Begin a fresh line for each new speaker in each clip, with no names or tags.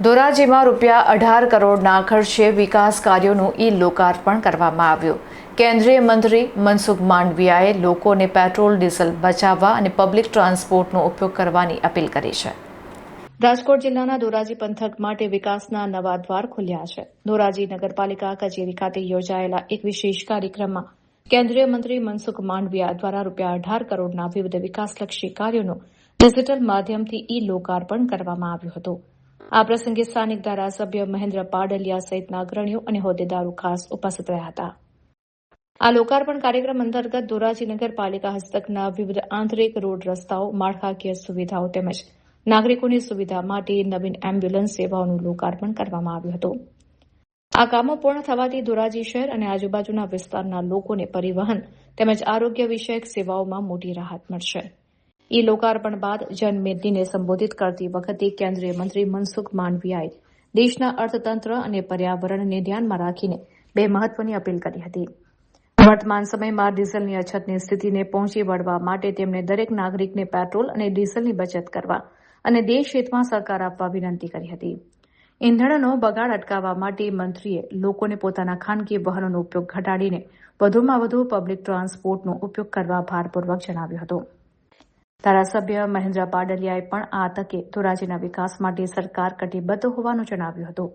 ધોરાજીમાં ₹18 કરોડના ખર્ચે વિકાસ કાર્યોનું લોકાર્પણ કરવામાં આવ્યું। કેન્દ્રીય મંત્રી મનસુખ માંડવિયાએ લોકોને પેટ્રોલ ડીઝલ બચાવવા અને પબ્લિક ટ્રાન્સપોર્ટનો ઉપયોગ કરવાની અપીલ કરી છે। રાજકોટ જિલ્લાના ધોરાજી પંથક માટે વિકાસના નવા દ્વાર ખુલ્યા છે। ધોરાજી નગરપાલિકા કચેરી ખાતે યોજાયેલા એક વિશેષ કાર્યક્રમમાં કેન્દ્રીય મંત્રી મનસુખ માંડવિયા દ્વારા ₹18 કરોડના વિવિધ વિકાસલક્ષી કાર્યોનું ડિજિટલ માધ્યમથી લોકાર્પણ કરવામાં આવ્યું હતું। આ પ્રસંગે સ્થાનિક ધારાસભ્ય મહેન્દ્ર પાડલિયા સહિતના અગ્રણીઓ અને હોદ્દેદારો ખાસ ઉપસ્થિત રહ્યા હતા। આ લોકાર્પણ કાર્યક્રમ અંતર્ગત ધોરાજી નગરપાલિકા હસ્તકના વિવિધ આંતરિક રોડ રસ્તાઓ, માળખાકીય સુવિધાઓ તેમજ નાગરિકોની સુવિધા માટે નવીન એમ્બ્યુલન્સ સેવાઓનું લોકાર્પણ કરવામાં આવ્યું હતું। આ કામો પૂર્ણ થવાથી ધોરાજી શહેર અને આજુબાજુના વિસ્તારના લોકોને પરિવહન તેમજ આરોગ્ય વિષયક સેવાઓમાં મોટી રાહત મળશે। લોકાર્પણ બાદ જનમેદનીને સંબોધિત કરતી વખતે કેન્દ્રીય મંત્રી મનસુખ માંડવિયાએ દેશના અર્થતંત્ર અને પર્યાવરણને ધ્યાનમાં રાખીને બે મહત્વની અપીલ કરી હતી। વર્તમાન સમયમાં ડીઝલની અછતની સ્થિતિને પહોંચી વળવા માટે તેમણે દરેક નાગરિકને પેટ્રોલ અને ડીઝલની બચત કરવા અને દેશ હિતમાં સહકાર આપવા વિનંતી કરી હતી। ઇંધણનો બગાડ અટકાવવા માટે મંત્રીએ લોકોને પોતાના ખાનગી વાહનોનો ઉપયોગ ઘટાડીને વધુમાં વધુ પબ્લિક ટ્રાન્સપોર્ટનો ઉપયોગ કરવા ભારપૂર્વક જણાવ્યું હતું। ધારાસભ્ય મહેન્દ્ર પાડલિયાએ પણ આ તકે ધોરાજીના વિકાસ માટે સરકાર કટિબદ્ધ હોવાનું જણાવ્યું હતું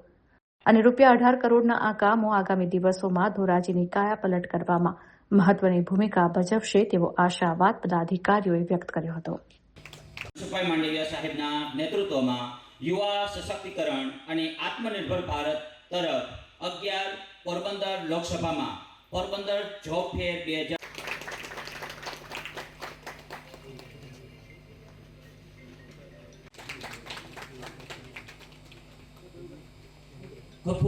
અને ₹18 કરોડના આ કામો આગામી દિવસોમાં ધોરાજીની કાયાપલટ કરવામાં મહત્વની ભૂમિકા ભજવશે તેવો આશાવાદ પદાધિકારીઓએ વ્યક્ત કર્યો હતો।
મનસુખભાઈ માંડવિયા સાહેબના નેતૃત્વમાં યુવા સશક્તિકરણ અને આત્મનિર્ભર ભારત તરફ 11 પોરબંદર લોકસભામાં પોરબંદર જોબ ફેર 2000 ખુબ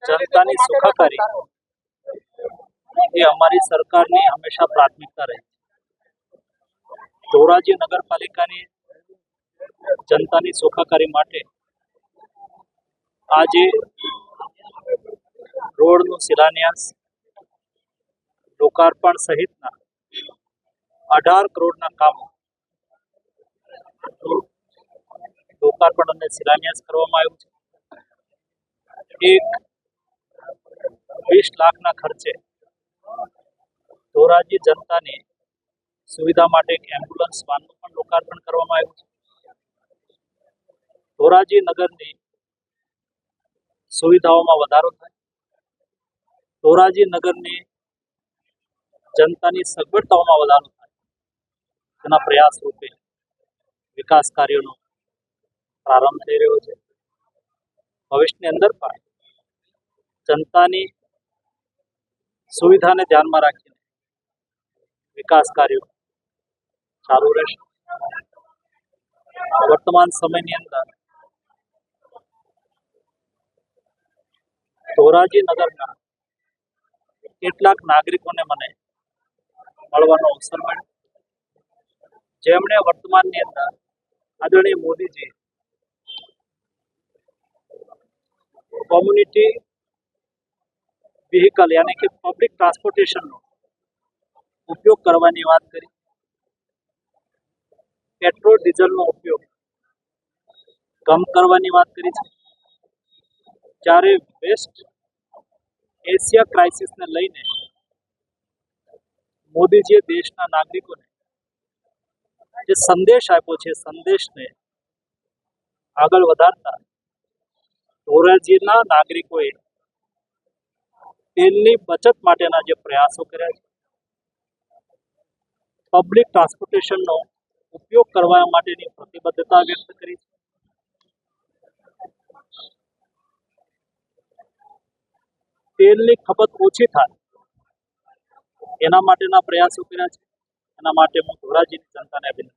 જનતાની સુખાકારી એ અમારી સરકારની હંમેશા પ્રાથમિકતા રહી છે। ધોરાજી નગરપાલિકાની જનતાની સુખાકારી માટે આજે રોડનું શિલાન્યાસ, લોકાર્પણ સહિતના 18 કરોડના કામો લોકાર્પણ અને શિલાન્યાસ કરવામાં આવ્યું છે। એક 20 લાખના ખર્ચે ધોરાજી જનતાની સુવિધા માટે એક એમ્બ્યુલન્સ વાનનું પણ લોકાર્પણ કરવામાં આવ્યું છે। ધોરાજી નગરની સુવિધાઓમાં વધારો થાય, ધોરાજી નગરની જનતાની સગવડતાઓમાં વધારો થાય તેના પ્રયાસ રૂપે વિકાસ કાર્યોનો પ્રારંભ થઈ રહ્યો છે। ભવિષ્યની અંદર પણ જનતાની સુવિધાને ધ્યાનમાં રાખીને વિકાસ કાર્યો ચાલુ રહેશે। વર્તમાન સમયની અંદર ધોરાજી નગરના કેટલાક નાગરિકોને મને મળવાનો અવસર મળ્યો, જેમણે વર્તમાનની અંદર આદરણીય મોદીજી કોમ્યુનિટી વ્હીકલ યાनी કે પબ્લિક ટ્રાન્સપોર્ટેશનનો ઉપયોગ કરવાની વાત કરી। પેટ્રોલ ડીઝલનો ઉપયોગ કમ કરવાની વાત કરી છે। જ્યારે વેસ્ટ એશિયા ક્રાઇસિસને લઈને મોદીજીએ દેશના નાગરિકોને જે સંદેશ આપ્યો છે સંદેશને આગળ વધારતા ધોરાજીના નાગરિકોએ તેલની બચત માટેના જે પ્રયાસો કર્યા છે, પબ્લિક ટ્રાન્સપોર્ટેશનનો ઉપયોગ કરવા માટેની પ્રતિબદ્ધતા વ્યક્ત કરી છે. તેલની ખપત ઓછી થાય એના માટેના પ્રયાસો કર્યા છે. એના માટે હું ધોરાજીની જનતાને અભિનંદન.